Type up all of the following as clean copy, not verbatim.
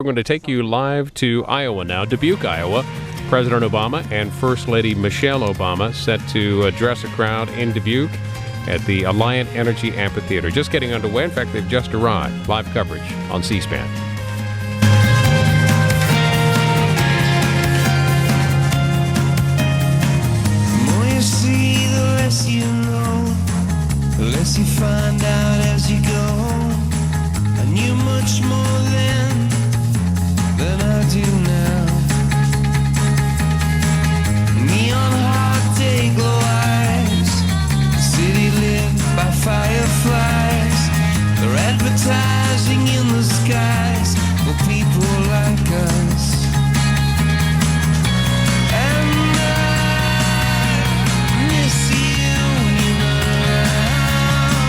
We're going to take you live to Iowa now, Dubuque, Iowa. President Obama and First Lady Michelle Obama set to address a crowd in Dubuque at the Alliant Energy Amphitheater. Just getting underway. In fact, they've just arrived. Live coverage on C-SPAN. The more you see, the less you know. The less you find out as you go. I knew much more than I do now. Neon heart, day glow eyes. City lit by fireflies. They're advertising in the skies for people like us. And I miss you when you're not around.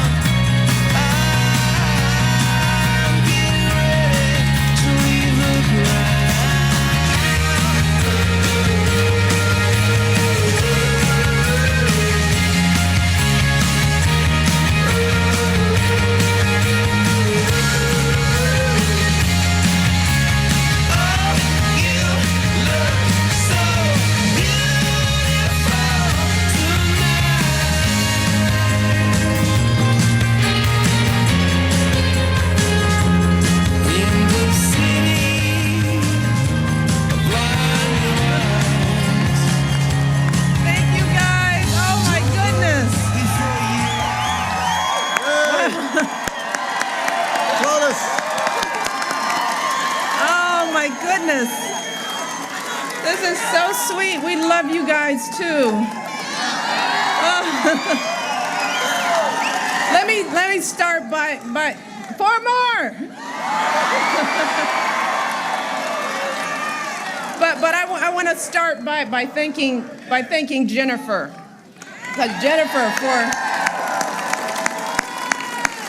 I'm getting ready to leave the ground. This is so sweet. We love you guys too. Let me start by 4 more. but I want to start by thanking Jennifer. Because Jennifer,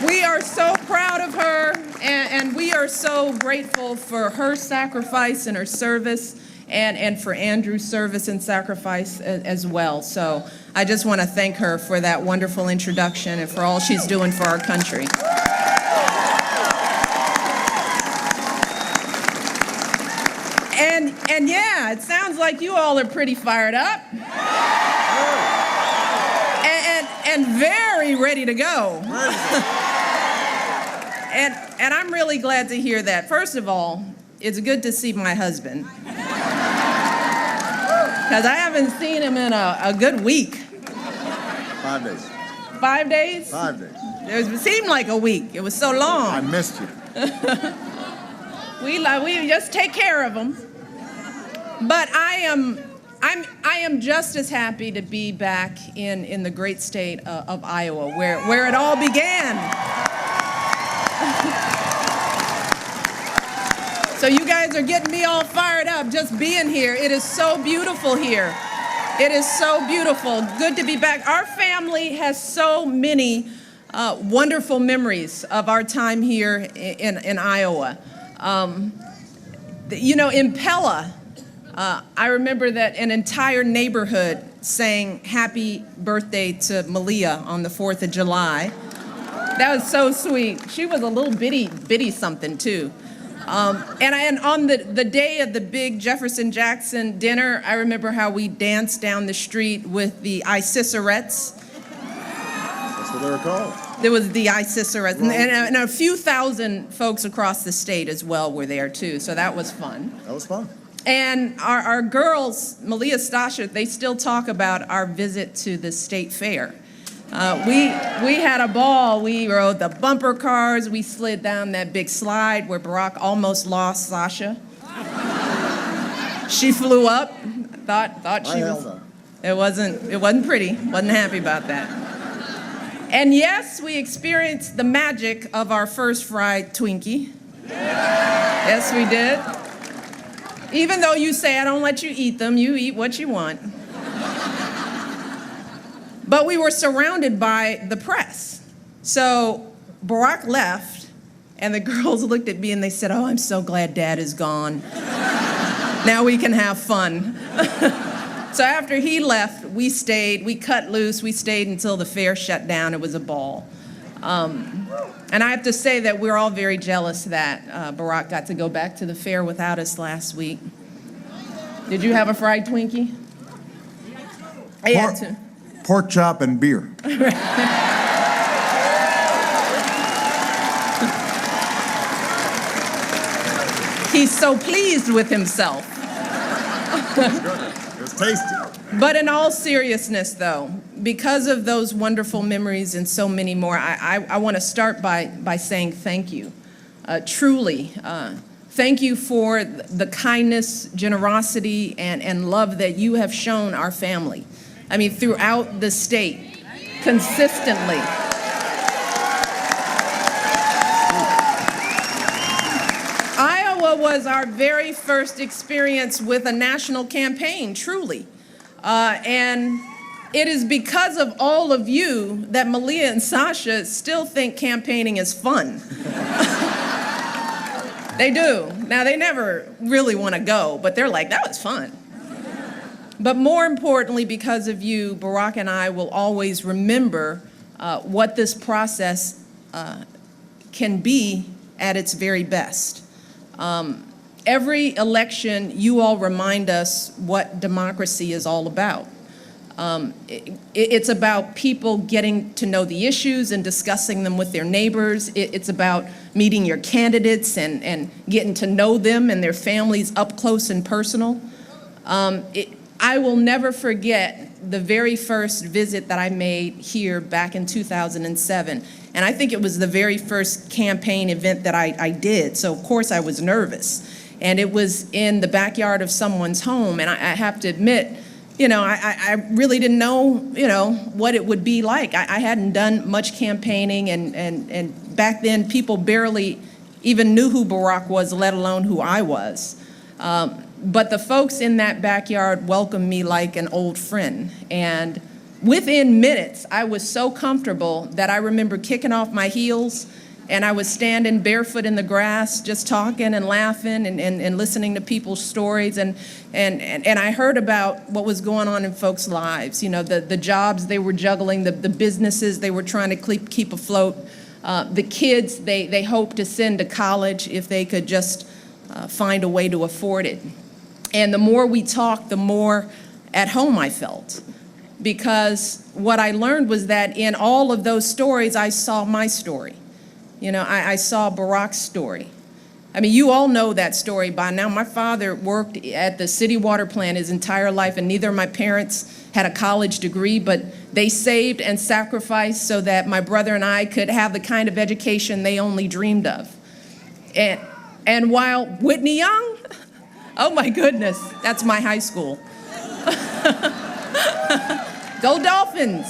we are so proud of her, and we are so grateful for her sacrifice and her service, and for Andrew's service and sacrifice as well. So I just want to thank her for that wonderful introduction and for all she's doing for our country. And yeah, it sounds like you all are pretty fired up. And very ready to go. And I'm really glad to hear that. First of all, it's good to see my husband. Because I haven't seen him in a good week. 5 days. 5 days? 5 days. It seemed like a week. It was so long. I missed you. We just take care of him. But I am just as happy to be back in the great state of Iowa, where it all began. So you guys are getting me all fired up just being here. It is so beautiful here. It is so beautiful. Good to be back. Our family has so many wonderful memories of our time here in Iowa. In Pella, I remember that an entire neighborhood sang happy birthday to Malia on the 4th of July. That was so sweet. She was a little bitty something too. And on the day of the big Jefferson Jackson dinner, I remember how we danced down the street with the Icicerettes. That's what they were called. There was the Icicerettes, and a few thousand folks across the state as well were there too, so that was fun. That was fun. And our girls, Malia, Stasha, they still talk about our visit to the state fair. We had a ball. We rode the bumper cars. We slid down that big slide where Barack almost lost Sasha. She flew up. Thought she was. It wasn't pretty. Wasn't happy about that. And yes, we experienced the magic of our first fried Twinkie. Yes, we did. Even though you say I don't let you eat them, you eat what you want. But we were surrounded by the press. So Barack left, and the girls looked at me and they said, "Oh, I'm so glad Dad is gone. Now we can have fun." So after he left, we cut loose, we stayed until the fair shut down. It was a ball. And I have to say that we're all very jealous that Barack got to go back to the fair without us last week. Did you have a fried Twinkie? I had to. Pork chop and beer. He's so pleased with himself. It was tasty. But in all seriousness, though, because of those wonderful memories and so many more, I want to start by saying thank you. Truly, thank you for the kindness, generosity, and love that you have shown our family. I mean, throughout the state, consistently. Iowa was our very first experience with a national campaign, truly. And it is because of all of you that Malia and Sasha still think campaigning is fun. They do. Now, they never really want to go, but they're like, that was fun. But more importantly, because of you, Barack and I will always remember what this process can be at its very best. Every election, you all remind us what democracy is all about. It's about people getting to know the issues and discussing them with their neighbors. It's about meeting your candidates and getting to know them and their families up close and personal. I will never forget the very first visit that I made here back in 2007. And I think it was the very first campaign event that I did. So of course I was nervous. And it was in the backyard of someone's home. And I have to admit, I really didn't know, what it would be like. I hadn't done much campaigning, and back then people barely even knew who Barack was, let alone who I was. But the folks in that backyard welcomed me like an old friend. And within minutes, I was so comfortable that I remember kicking off my heels, and I was standing barefoot in the grass, just talking and laughing and listening to people's stories. And I heard about what was going on in folks' lives, the jobs they were juggling, the businesses they were trying to keep afloat, the kids they hoped to send to college if they could just find a way to afford it. And the more we talked, the more at home I felt. Because what I learned was that in all of those stories, I saw my story. I saw Barack's story. I mean, you all know that story by now. My father worked at the city water plant his entire life, and neither of my parents had a college degree, but they saved and sacrificed so that my brother and I could have the kind of education they only dreamed of. And while Whitney Young, oh my goodness, that's my high school. Go Dolphins.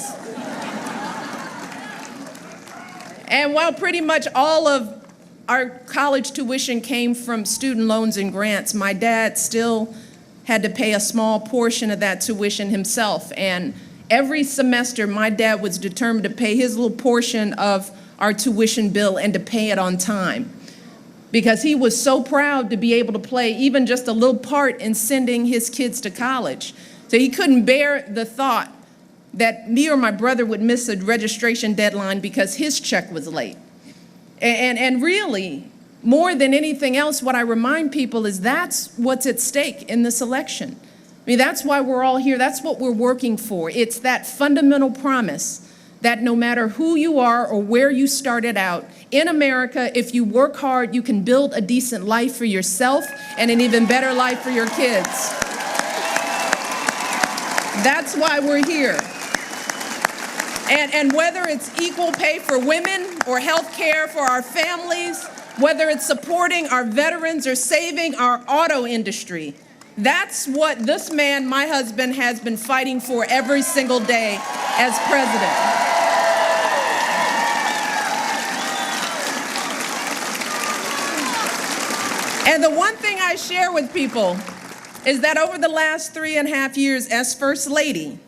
And while pretty much all of our college tuition came from student loans and grants, my dad still had to pay a small portion of that tuition himself. And every semester, my dad was determined to pay his little portion of our tuition bill and to pay it on time, because he was so proud to be able to play even just a little part in sending his kids to college. So he couldn't bear the thought that me or my brother would miss a registration deadline because his check was late. And really, more than anything else, what I remind people is that's what's at stake in this election. I mean, that's why we're all here. That's what we're working for. It's that fundamental promise that no matter who you are or where you started out, in America, if you work hard, you can build a decent life for yourself and an even better life for your kids. That's why we're here. And whether it's equal pay for women or health care for our families, whether it's supporting our veterans or saving our auto industry, that's what this man, my husband, has been fighting for every single day as president. And the one thing I share with people is that over the last 3.5 years as First Lady,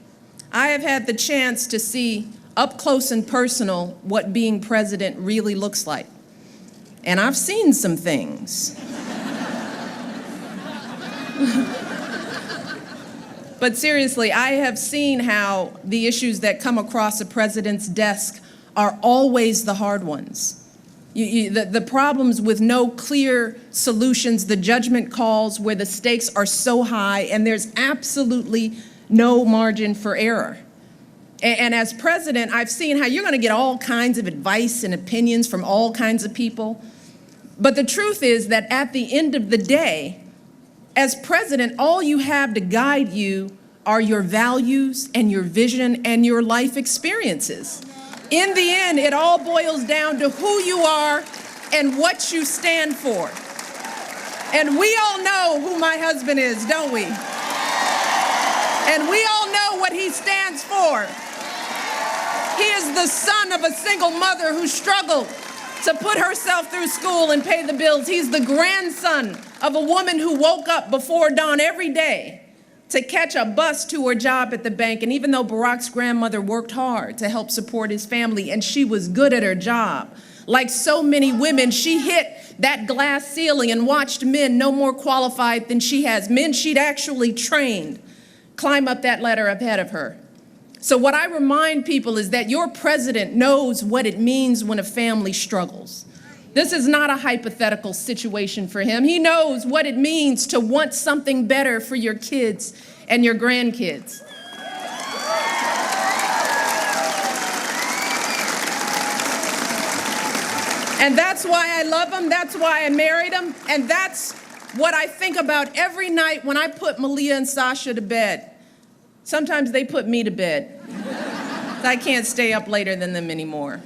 I have had the chance to see up close and personal what being president really looks like. And I've seen some things. But seriously, I have seen how the issues that come across a president's desk are always the hard ones. The problems with no clear solutions, the judgment calls where the stakes are so high and there's absolutely no margin for error. And as president, I've seen how you're going to get all kinds of advice and opinions from all kinds of people. But the truth is that at the end of the day, as president, all you have to guide you are your values and your vision and your life experiences. In the end, it all boils down to who you are and what you stand for. And we all know who my husband is, don't we? And we all know what he stands for. He is the son of a single mother who struggled to put herself through school and pay the bills. He's the grandson of a woman who woke up before dawn every day to catch a bus to her job at the bank. And even though Barack's grandmother worked hard to help support his family and she was good at her job, like so many women, she hit that glass ceiling and watched men no more qualified than she has, men she'd actually trained, climb up that ladder ahead of her. So what I remind people is that your president knows what it means when a family struggles. This is not a hypothetical situation for him. He knows what it means to want something better for your kids and your grandkids. And that's why I love him, that's why I married him, and that's what I think about every night when I put Malia and Sasha to bed. Sometimes they put me to bed. I can't stay up later than them anymore.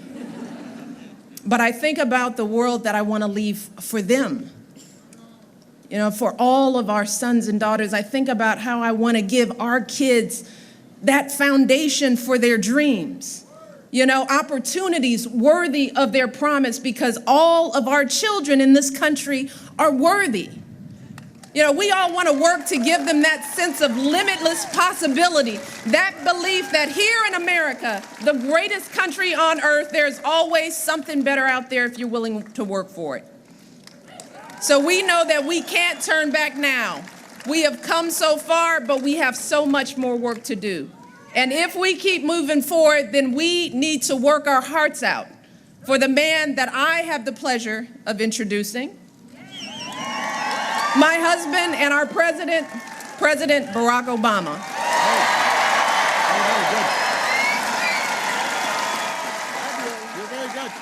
But I think about the world that I want to leave for them. You know, for all of our sons and daughters, I think about how I want to give our kids that foundation for their dreams. You know, opportunities worthy of their promise, because all of our children in this country are worthy. You know, we all want to work to give them that sense of limitless possibility, that belief that here in America, the greatest country on earth, there's always something better out there if you're willing to work for it. So we know that we can't turn back now. We have come so far, but we have so much more work to do. And if we keep moving forward, then we need to work our hearts out for the man that I have the pleasure of introducing, my husband and our president, President Barack Obama. You're very good.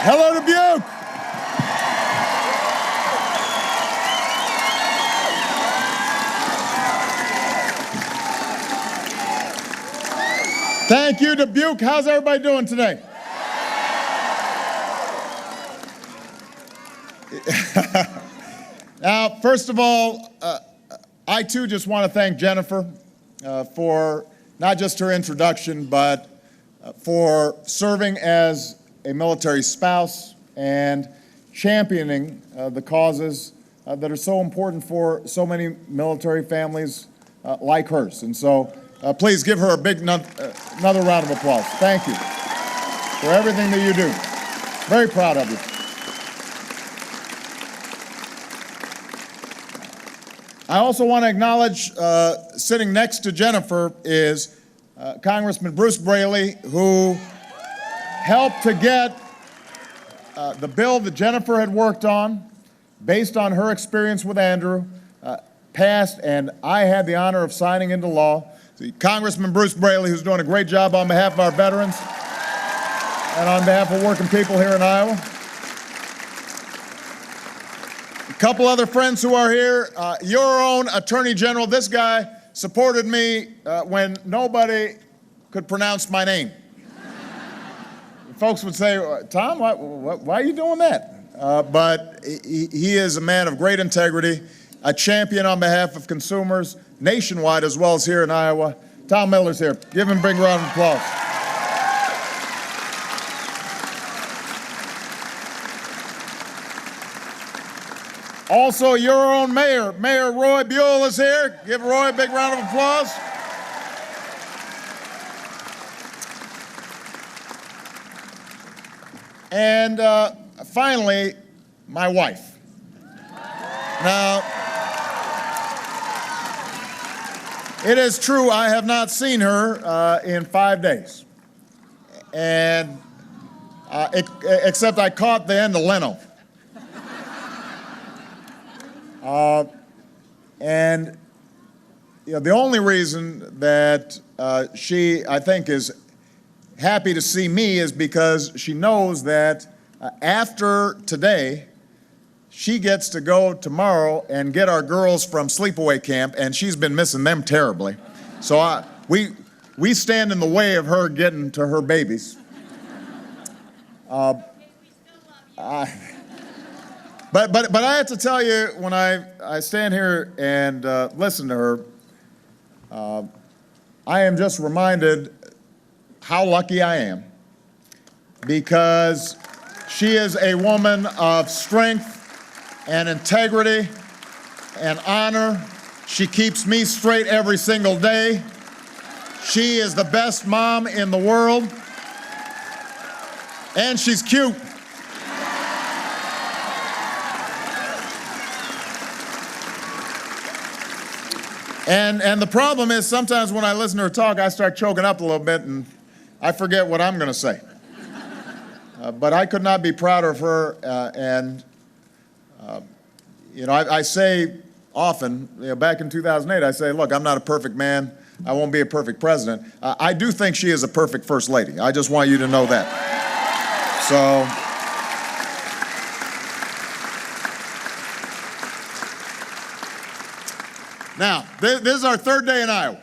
Hello, Dubuque. Thank you, Dubuque. How's everybody doing today? Now, first of all, I too just want to thank Jennifer for not just her introduction, but for serving as a military spouse and championing the causes that are so important for so many military families like hers. And so please give her a big another round of applause. Thank you for everything that you do. Very proud of you. I also want to acknowledge, sitting next to Jennifer is Congressman Bruce Braley, who helped to get the bill that Jennifer had worked on, based on her experience with Andrew, passed, and I had the honor of signing into law. So Congressman Bruce Braley, who's doing a great job on behalf of our veterans and on behalf of working people here in Iowa. A couple other friends who are here, your own Attorney General. This guy supported me when nobody could pronounce my name. Folks would say, Tom, why are you doing that? But he is a man of great integrity, a champion on behalf of consumers nationwide as well as here in Iowa. Tom Miller's here. Give him a big round of applause. Also, your own mayor, Mayor Roy Buell, is here. Give Roy a big round of applause. And finally, my wife. Now, it is true I have not seen her in 5 days, and except I caught the end of Leno. And the only reason that she, I think, is happy to see me is because she knows that after today, she gets to go tomorrow and get our girls from sleepaway camp, and she's been missing them terribly. So we stand in the way of her getting to her babies. But I have to tell you, when I stand here and listen to her, I am just reminded how lucky I am, because she is a woman of strength and integrity and honor. She keeps me straight every single day. She is the best mom in the world, and she's cute. And the problem is, sometimes when I listen to her talk, I start choking up a little bit and I forget what I'm going to say. But I could not be prouder of her. I say often, back in 2008, I say, look, I'm not a perfect man. I won't be a perfect president. I do think she is a perfect first lady. I just want you to know that. So. Now, this is our third day in Iowa.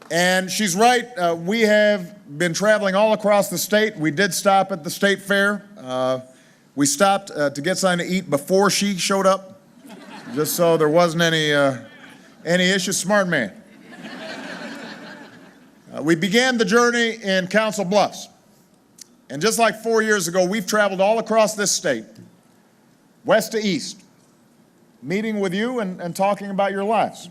And she's right, we have been traveling all across the state. We did stop at the state fair. We stopped to get something to eat before she showed up, just so there wasn't any issue. Smart man. We began the journey in Council Bluffs. And just like 4 years ago, we've traveled all across this state, west to east, meeting with you and talking about your lives.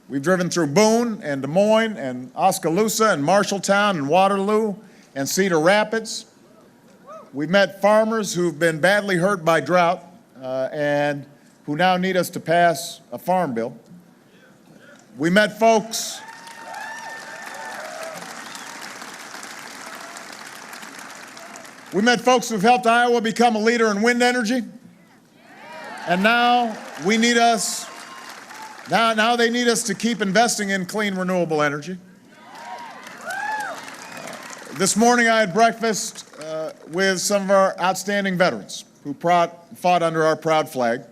We've driven through Boone and Des Moines and Oskaloosa and Marshalltown and Waterloo and Cedar Rapids. We've met farmers who've been badly hurt by drought and who now need us to pass a farm bill. We met folks who've helped Iowa become a leader in wind energy. And now they need us to keep investing in clean, renewable energy. This morning I had breakfast with some of our outstanding veterans who fought under our proud flag.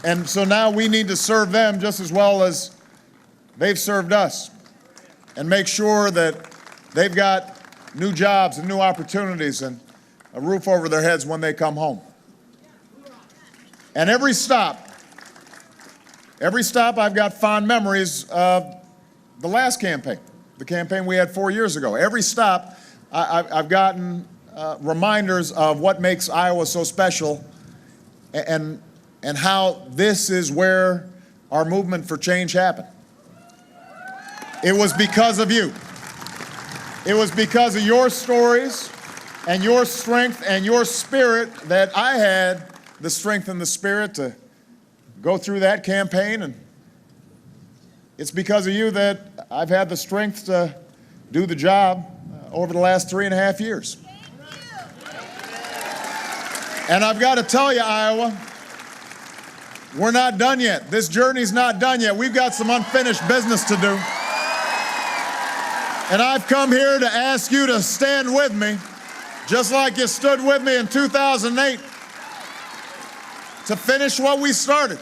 And so now we need to serve them just as well as they've served us, and make sure that they've got new jobs and new opportunities and a roof over their heads when they come home. And every stop I've got fond memories of the last campaign, the campaign we had 4 years ago. Every stop I've gotten reminders of what makes Iowa so special, and how this is where our movement for change happened. It was because of you. It was because of your stories and your strength and your spirit that I had the strength and the spirit to go through that campaign. And it's because of you that I've had the strength to do the job over the last 3.5 years. And I've got to tell you, Iowa, we're not done yet. This journey's not done yet. We've got some unfinished business to do. And I've come here to ask you to stand with me, just like you stood with me in 2008, to finish what we started.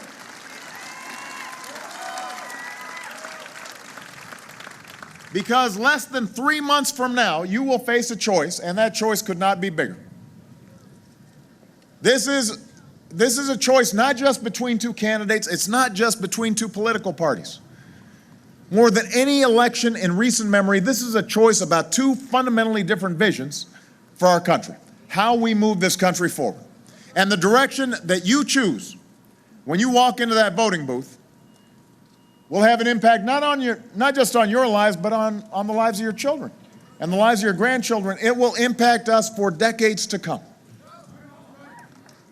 Because less than 3 months from now, you will face a choice, and that choice could not be bigger. This is a choice not just between two candidates. It's not just between two political parties. More than any election in recent memory, this is a choice about two fundamentally different visions for our country, how we move this country forward. And the direction that you choose when you walk into that voting booth will have an impact not just on your lives, but on the lives of your children and the lives of your grandchildren, it will impact us for decades to come.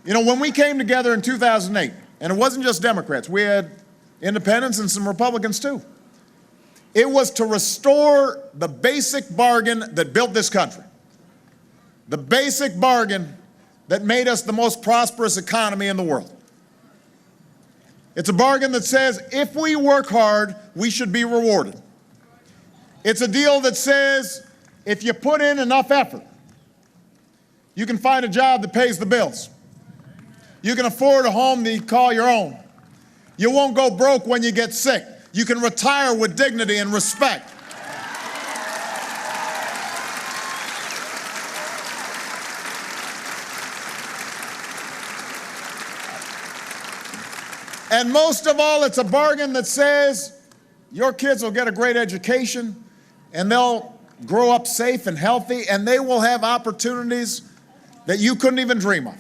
You know, when we came together in 2008, and it wasn't just Democrats, we had independents and some Republicans too. It was to restore the basic bargain that built this country. The basic bargain that made us the most prosperous economy in the world. It's a bargain that says if we work hard, we should be rewarded. It's a deal that says if you put in enough effort, you can find a job that pays the bills. You can afford a home that you call your own. You won't go broke when you get sick. You can retire with dignity and respect. And most of all, it's a bargain that says your kids will get a great education and they'll grow up safe and healthy and they will have opportunities that you couldn't even dream of.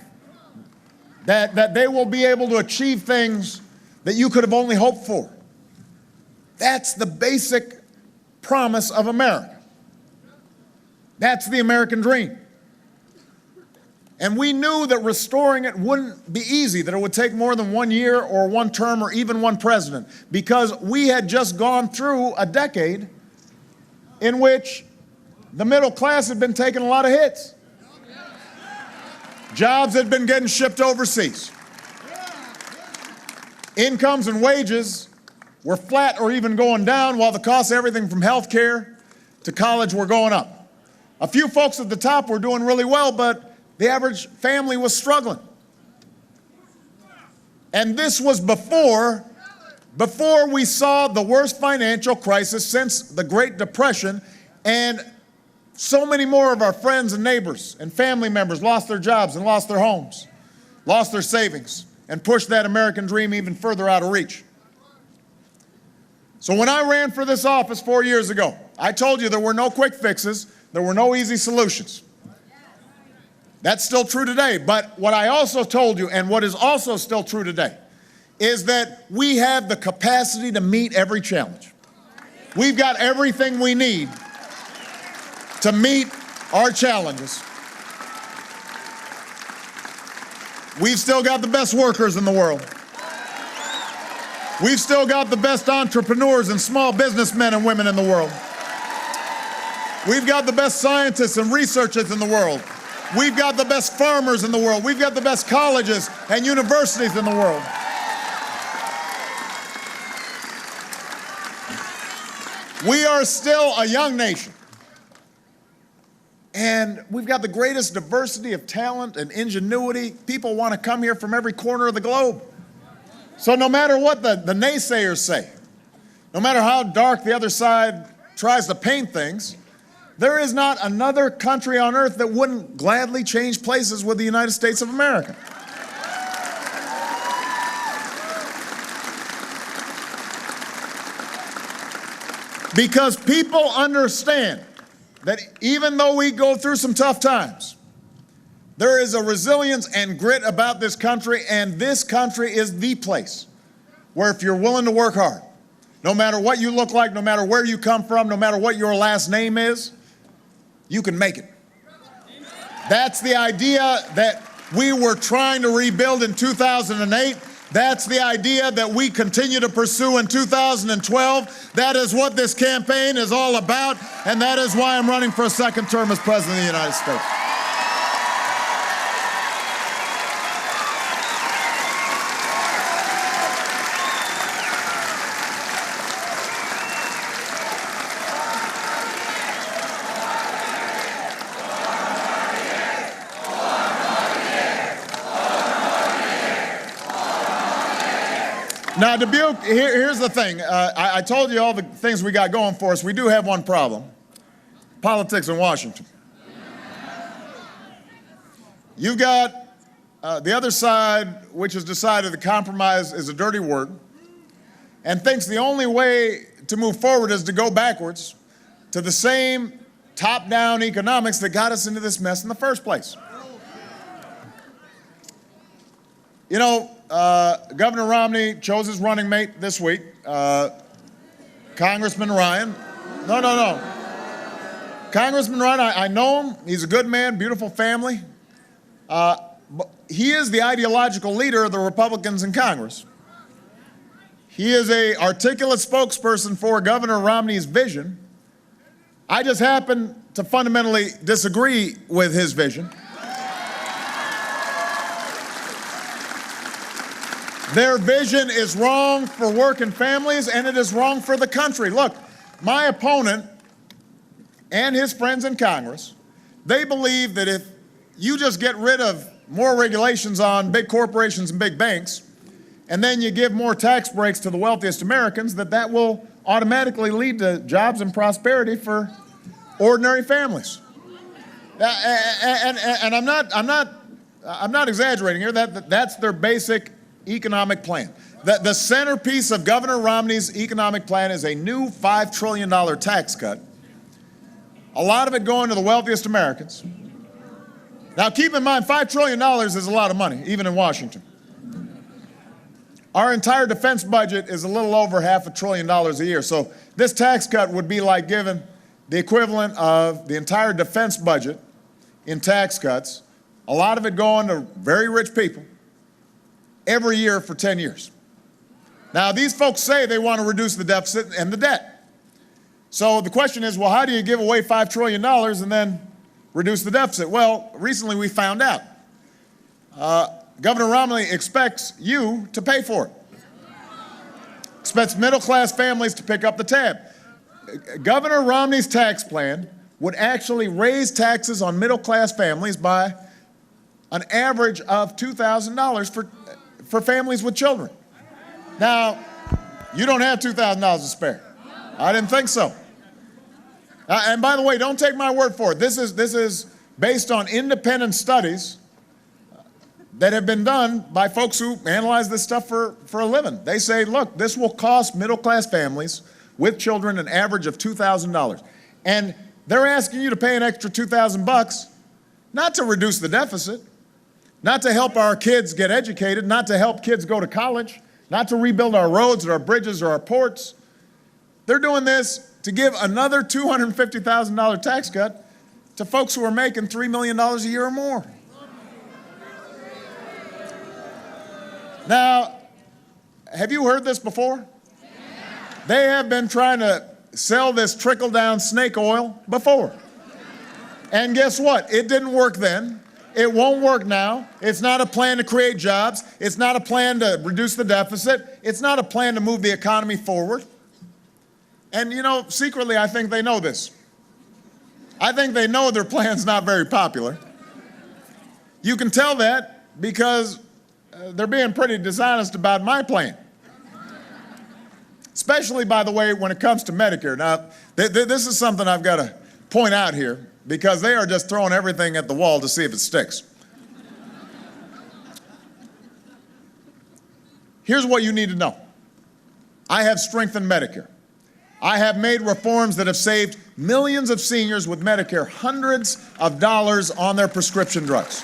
That they will be able to achieve things that you could have only hoped for. That's the basic promise of America. That's the American dream. And we knew that restoring it wouldn't be easy, that it would take more than 1 year or one term or even one president, because we had just gone through a decade in which the middle class had been taking a lot of hits. Jobs had been getting shipped overseas. Incomes and wages were flat or even going down, while the costs of everything from health care to college were going up. A few folks at the top were doing really well, but the average family was struggling. And this was before we saw the worst financial crisis since the Great Depression, and so many more of our friends and neighbors and family members lost their jobs and lost their homes, lost their savings, and pushed that American dream even further out of reach. So when I ran for this office 4 years ago, I told you there were no quick fixes, there were no easy solutions. That's still true today, but what I also told you, and what is also still true today, is that we have the capacity to meet every challenge. We've got everything we need to meet our challenges. We've still got the best workers in the world. We've still got the best entrepreneurs and small businessmen and women in the world. We've got the best scientists and researchers in the world. We've got the best farmers in the world. We've got the best colleges and universities in the world. We are still a young nation. And we've got the greatest diversity of talent and ingenuity. People want to come here from every corner of the globe. So no matter what the naysayers say, no matter how dark the other side tries to paint things, there is not another country on earth that wouldn't gladly change places with the United States of America. Because people understand that even though we go through some tough times, there is a resilience and grit about this country, and this country is the place where if you're willing to work hard, no matter what you look like, no matter where you come from, no matter what your last name is, you can make it. That's the idea that we were trying to rebuild in 2008. That's the idea that we continue to pursue in 2012. That is what this campaign is all about, and that is why I'm running for a second term as President of the United States. Now, Dubuque, here's the thing. I told you all the things we got going for us. We do have one problem: politics in Washington. You've got the other side, which has decided that compromise is a dirty word and thinks the only way to move forward is to go backwards to the same top-down economics that got us into this mess in the first place. You know, Governor Romney chose his running mate this week, Congressman Ryan. No. Congressman Ryan, I know him. He's a good man, beautiful family. But he is the ideological leader of the Republicans in Congress. He is an articulate spokesperson for Governor Romney's vision. I just happen to fundamentally disagree with his vision. Their vision is wrong for working families, and it is wrong for the country. Look, my opponent and his friends in Congress, they believe that if you just get rid of more regulations on big corporations and big banks, and then you give more tax breaks to the wealthiest Americans, that will automatically lead to jobs and prosperity for ordinary families. And I'm not exaggerating here. That's their basic economic plan. The centerpiece of Governor Romney's economic plan is a new $5 trillion tax cut, a lot of it going to the wealthiest Americans. Now, keep in mind, $5 trillion is a lot of money, even in Washington. Our entire defense budget is a little over $500 billion a year. So this tax cut would be like giving the equivalent of the entire defense budget in tax cuts, a lot of it going to very rich people every year for 10 years. Now, these folks say they want to reduce the deficit and the debt. So the question is, well, how do you give away $5 trillion and then reduce the deficit? Well, recently we found out. Governor Romney expects you to pay for it. Expects middle-class families to pick up the tab. Governor Romney's tax plan would actually raise taxes on middle-class families by an average of $2,000 for families with children. Now, you don't have $2,000 to spare. I didn't think so. And by the way, don't take my word for it. This is based on independent studies that have been done by folks who analyze this stuff for a living. They say, look, this will cost middle-class families with children an average of $2,000. And they're asking you to pay an extra $2,000 not to reduce the deficit, not to help our kids get educated, not to help kids go to college, not to rebuild our roads or our bridges or our ports. They're doing this to give another $250,000 tax cut to folks who are making $3 million a year or more. Now, have you heard this before? They have been trying to sell this trickle-down snake oil before. And guess what? It didn't work then. It won't work now. It's not a plan to create jobs. It's not a plan to reduce the deficit. It's not a plan to move the economy forward. And, you know, secretly, I think they know this. I think they know their plan's not very popular. You can tell that because they're being pretty dishonest about my plan. Especially, by the way, when it comes to Medicare. Now, this is something I've got to point out here because they are just throwing everything at the wall to see if it sticks. Here's what you need to know. I have strengthened Medicare. I have made reforms that have saved millions of seniors with Medicare hundreds of dollars on their prescription drugs.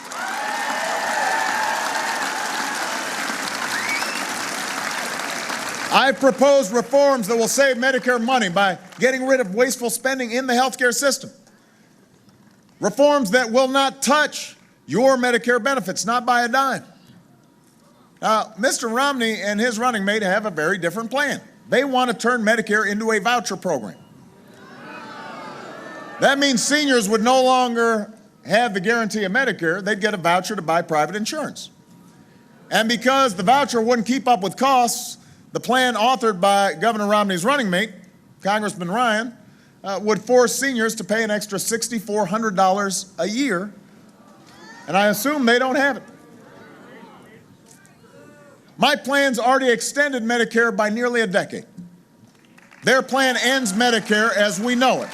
I've proposed reforms that will save Medicare money by getting rid of wasteful spending in the healthcare system. Reforms that will not touch your Medicare benefits, not by a dime. Now, Mr. Romney and his running mate have a very different plan. They want to turn Medicare into a voucher program. That means seniors would no longer have the guarantee of Medicare. They'd get a voucher to buy private insurance. And because the voucher wouldn't keep up with costs, the plan authored by Governor Romney's running mate, Congressman Ryan, would force seniors to pay an extra $6,400 a year, and I assume they don't have it. My plan's already extended Medicare by nearly a decade. Their plan ends Medicare as we know it.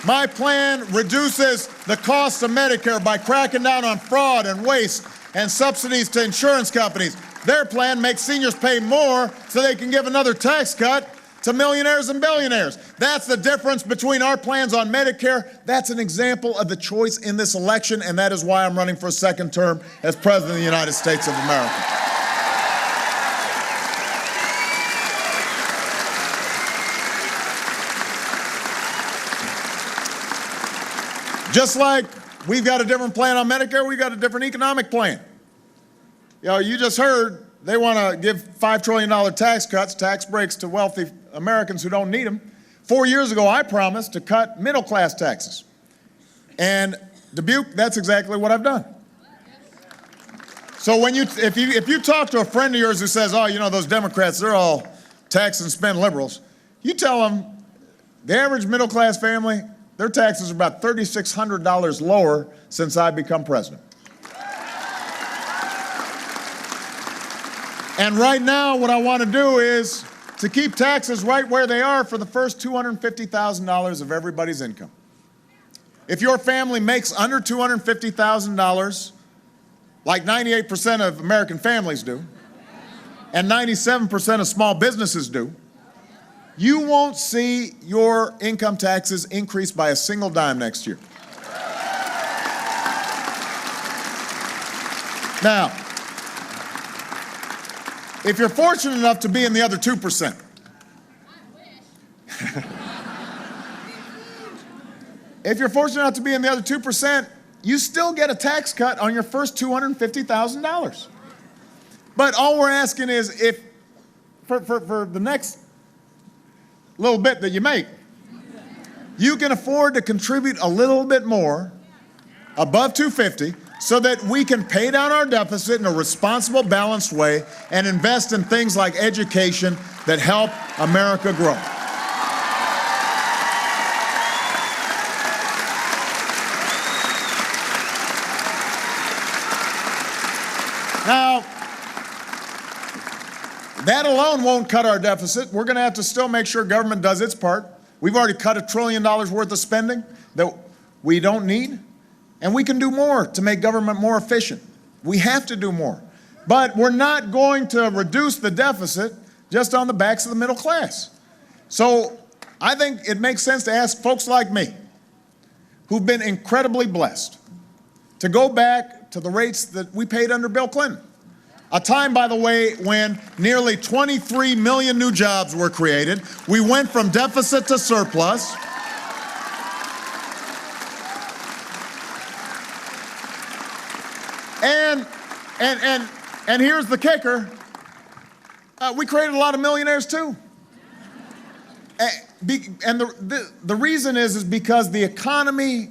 My plan reduces the cost of Medicare by cracking down on fraud and waste and subsidies to insurance companies. Their plan makes seniors pay more so they can give another tax cut to millionaires and billionaires. That's the difference between our plans on Medicare. That's an example of the choice in this election, and that is why I'm running for a second term as President of the United States of America. Just like we've got a different plan on Medicare, we've got a different economic plan. You know, you just heard they want to give $5 trillion tax cuts, tax breaks to wealthy Americans who don't need them. 4 years ago, I promised to cut middle-class taxes. And Dubuque, that's exactly what I've done. So if you talk to a friend of yours who says, oh, you know, those Democrats, they're all tax and spend liberals, you tell them the average middle-class family, their taxes are about $3,600 lower since I've become president. And right now, what I want to do is to keep taxes right where they are for the first $250,000 of everybody's income. If your family makes under $250,000, like 98% of American families do, and 97% of small businesses do, you won't see your income taxes increase by a single dime next year. Now, if you're fortunate enough to be in the other 2%, if you're fortunate enough to be in the other 2%, you still get a tax cut on your first $250,000. But all we're asking is if, for the next little bit that you make, you can afford to contribute a little bit more above $250 so that we can pay down our deficit in a responsible, balanced way and invest in things like education that help America grow. Now, that alone won't cut our deficit. We're going to have to still make sure government does its part. We've already cut $1 trillion worth of spending that we don't need. And we can do more to make government more efficient. We have to do more. But we're not going to reduce the deficit just on the backs of the middle class. So I think it makes sense to ask folks like me, who've been incredibly blessed, to go back to the rates that we paid under Bill Clinton. A time, by the way, when nearly 23 million new jobs were created. We went from deficit to surplus. And here's the kicker. We created a lot of millionaires too. And the reason is because the economy,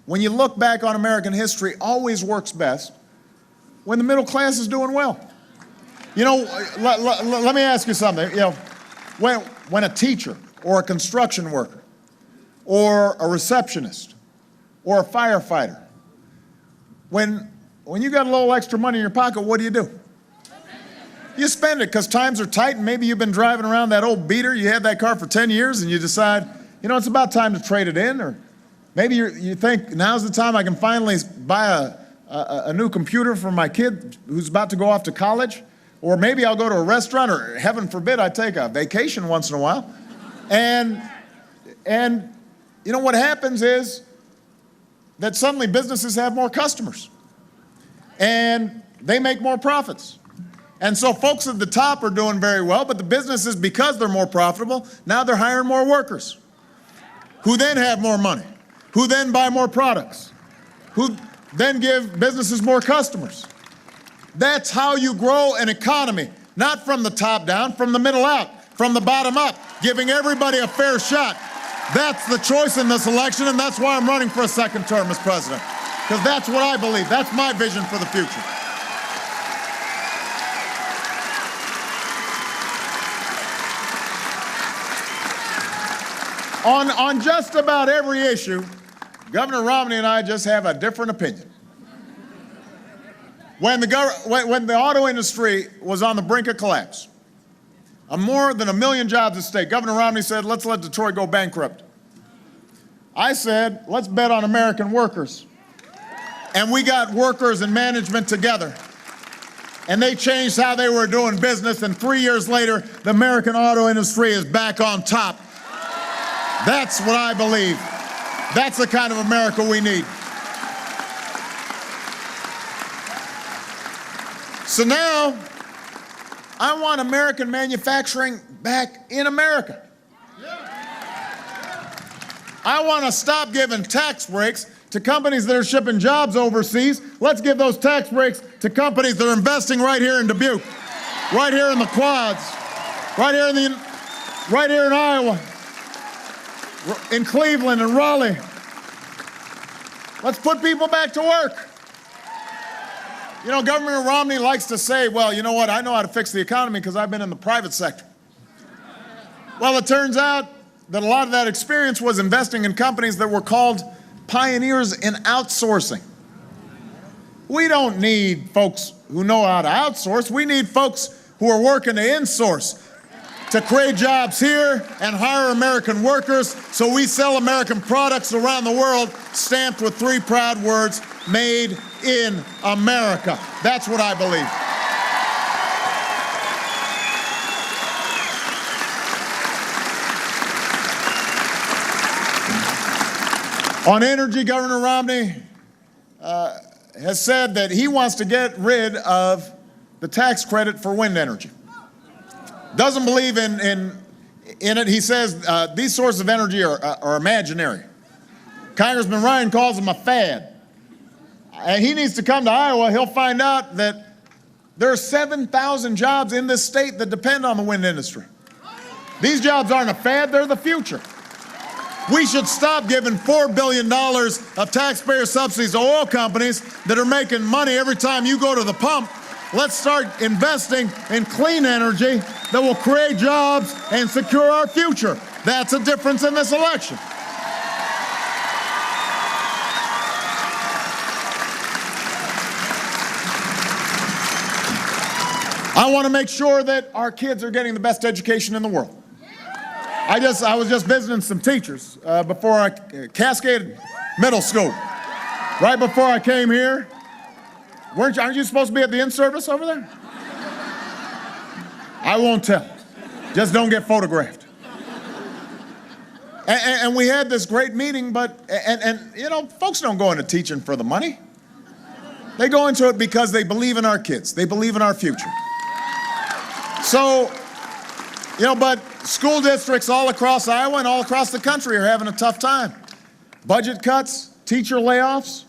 when you look back on American history, always works best when the middle class is doing well. You know, let me ask you something. You know, when a teacher or a construction worker or a receptionist or a firefighter, when you got a little extra money in your pocket, what do? You spend it because times are tight and maybe you've been driving around that old beater, you had that car for 10 years and you decide, you know, it's about time to trade it in, or maybe you think now's the time I can finally buy a new computer for my kid who's about to go off to college, or maybe I'll go to a restaurant, or heaven forbid I take a vacation once in a while. And you know what happens is that suddenly businesses have more customers and they make more profits. And so folks at the top are doing very well, but the businesses, because they're more profitable, now they're hiring more workers who then have more money, who then buy more products, who then give businesses more customers. That's how you grow an economy, not from the top down, from the middle out, from the bottom up, giving everybody a fair shot. That's the choice in this election, and that's why I'm running for a second term as president, because that's what I believe. That's my vision for the future. On just about every issue, Governor Romney and I just have a different opinion. When the auto industry was on the brink of collapse, more than 1 million jobs at stake, Governor Romney said, let's let Detroit go bankrupt. I said, let's bet on American workers. And we got workers and management together. And they changed how they were doing business, and 3 years later, the American auto industry is back on top. That's what I believe. That's the kind of America we need. So now, I want American manufacturing back in America. I want to stop giving tax breaks to companies that are shipping jobs overseas. Let's give those tax breaks to companies that are investing right here in Dubuque, right here in the quads, right here in Iowa, in Cleveland and Raleigh. Let's put people back to work. You know, Governor Romney likes to say, well, you know what, I know how to fix the economy because I've been in the private sector. Well, it turns out that a lot of that experience was investing in companies that were called pioneers in outsourcing. We don't need folks who know how to outsource. We need folks who are working to insource, to create jobs here and hire American workers so we sell American products around the world stamped with three proud words, made in America. That's what I believe. On energy, Governor Romney has said that he wants to get rid of the tax credit for wind energy. Doesn't believe in it. He says these sources of energy are imaginary. Congressman Ryan calls them a fad. And he needs to come to Iowa. He'll find out that there are 7,000 jobs in this state that depend on the wind industry. These jobs aren't a fad, they're the future. We should stop giving $4 billion of taxpayer subsidies to oil companies that are making money every time you go to the pump. Let's start investing in clean energy that will create jobs and secure our future. That's a difference in this election. I want to make sure that our kids are getting the best education in the world. I was just visiting some teachers before Cascade Middle School. Right before I came here. Aren't you supposed to be at the in-service over there? I won't tell. Just don't get photographed. And we had this great meeting, but you know, folks don't go into teaching for the money. They go into it because they believe in our kids. They believe in our future. So, you know, but school districts all across Iowa and all across the country are having a tough time. Budget cuts, teacher layoffs.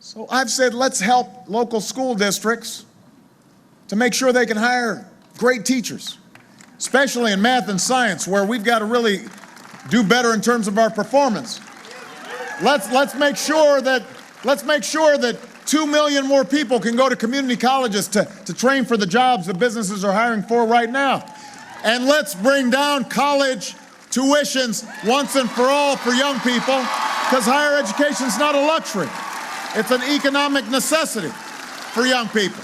So I've said, let's help local school districts to make sure they can hire great teachers, especially in math and science, where we've got to really do better in terms of our performance. Let's make sure that 2 million more people can go to community colleges to train for the jobs that businesses are hiring for right now. And let's bring down college tuitions once and for all for young people, because higher education is not a luxury. It's an economic necessity for young people.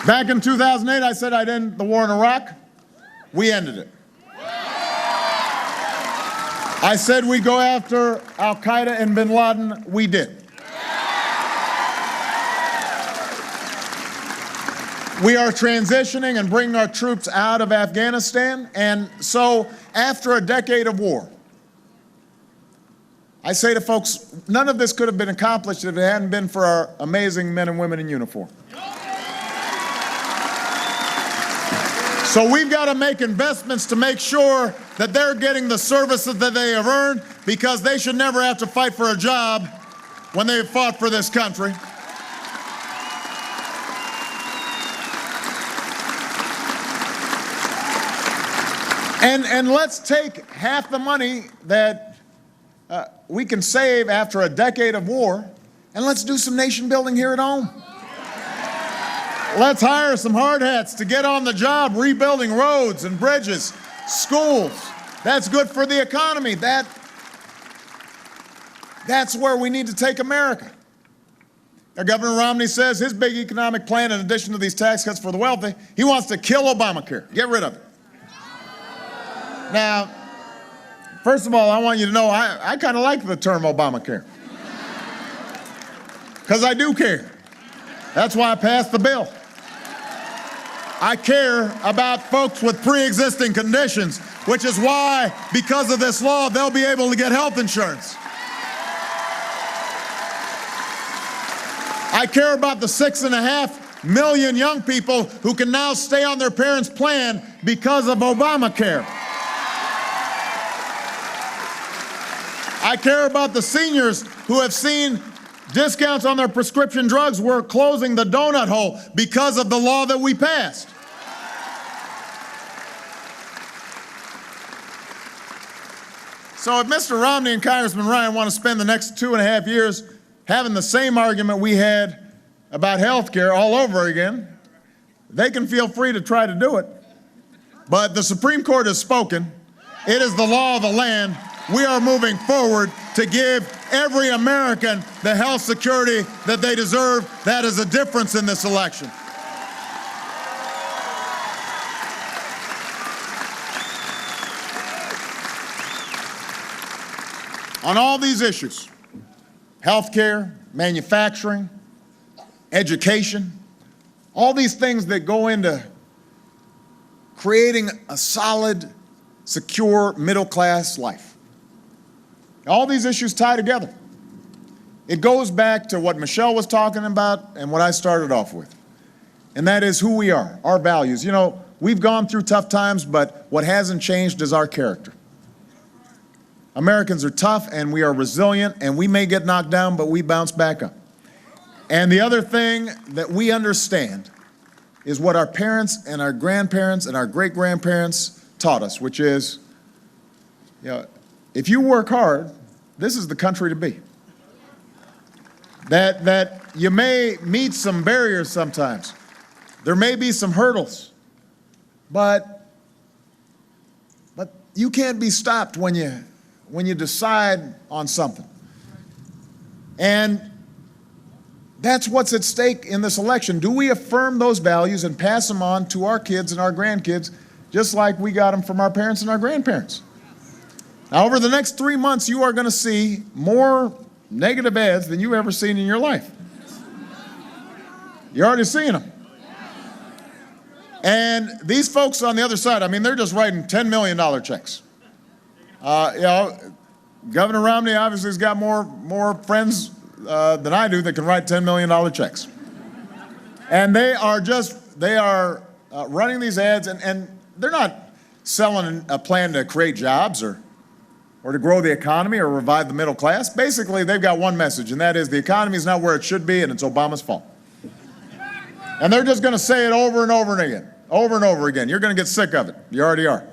Back in 2008, I said I'd end the war in Iraq. We ended it. I said we'd go after Al-Qaeda and bin Laden. We did. We are transitioning and bringing our troops out of Afghanistan. And so after a decade of war, I say to folks, none of this could have been accomplished if it hadn't been for our amazing men and women in uniform. So we've got to make investments to make sure that they're getting the services that they have earned, because they should never have to fight for a job when they've fought for this country. And let's take half the money that we can save after a decade of war, and let's do some nation building here at home. Let's hire some hard hats to get on the job rebuilding roads and bridges, schools. That's good for the economy. That's where we need to take America. Now, Governor Romney says his big economic plan, in addition to these tax cuts for the wealthy, he wants to kill Obamacare, get rid of it. Now, first of all, I want you to know I kind of like the term Obamacare, because I do care. That's why I passed the bill. I care about folks with pre-existing conditions, which is why, because of this law, they'll be able to get health insurance. I care about the 6.5 million young people who can now stay on their parents' plan because of Obamacare. I care about the seniors who have seen discounts on their prescription drugs. We're closing the donut hole because of the law that we passed. So if Mr. Romney and Congressman Ryan want to spend the next 2.5 years having the same argument we had about health care all over again, they can feel free to try to do it. But the Supreme Court has spoken. It is the law of the land. We are moving forward to give every American the health security that they deserve. That is a difference in this election. On all these issues, healthcare, manufacturing, education, all these things that go into creating a solid, secure, middle-class life. All these issues tie together. It goes back to what Michelle was talking about and what I started off with, and that is who we are, our values. You know, we've gone through tough times, but what hasn't changed is our character. Americans are tough and we are resilient, and we may get knocked down, but we bounce back up. And the other thing that we understand is what our parents and our grandparents and our great-grandparents taught us, which is, you know, if you work hard, this is the country to be. That you may meet some barriers sometimes. There may be some hurdles, but you can't be stopped when you decide on something. And that's what's at stake in this election. Do we affirm those values and pass them on to our kids and our grandkids, just like we got them from our parents and our grandparents? Now, over the next 3 months, you are going to see more negative ads than you've ever seen in your life. You're already seeing them. And these folks on the other side, I mean, they're just writing $10 million checks. You know, Governor Romney obviously has got more friends than I do that can write $10 million checks. And they are running these ads, and they're not selling a plan to create jobs or to grow the economy or revive the middle class. Basically, they've got one message, and that is the economy is not where it should be, and it's Obama's fault. And they're just going to say it over and over and over again. You're going to get sick of it. You already are.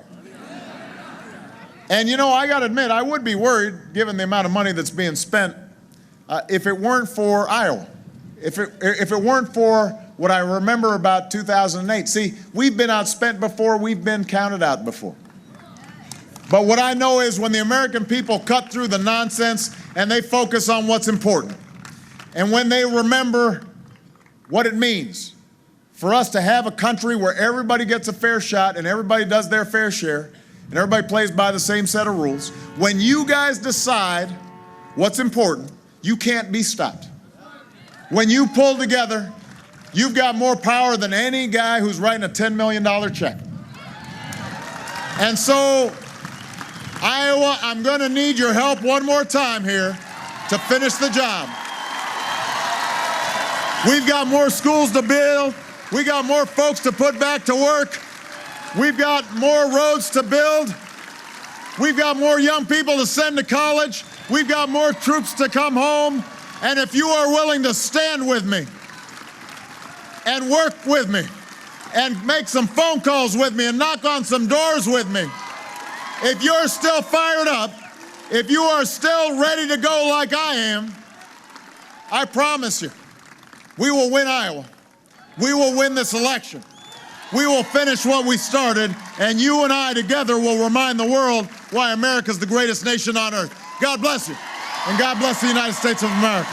And you know, I got to admit, I would be worried, given the amount of money that's being spent, if it weren't for Iowa, if it weren't for what I remember about 2008. See, we've been outspent before, we've been counted out before. But what I know is when the American people cut through the nonsense and they focus on what's important, and when they remember what it means for us to have a country where everybody gets a fair shot and everybody does their fair share and everybody plays by the same set of rules, when you guys decide what's important, you can't be stopped. When you pull together, you've got more power than any guy who's writing a $10 million check. And so, Iowa, I'm going to need your help one more time here to finish the job. We've got more schools to build. We got more folks to put back to work. We've got more roads to build. We've got more young people to send to college. We've got more troops to come home. And if you are willing to stand with me and work with me and make some phone calls with me and knock on some doors with me, if you're still fired up, if you are still ready to go like I am, I promise you, we will win Iowa. We will win this election. We will finish what we started, and you and I together will remind the world why America's the greatest nation on earth. God bless you, and God bless the United States of America.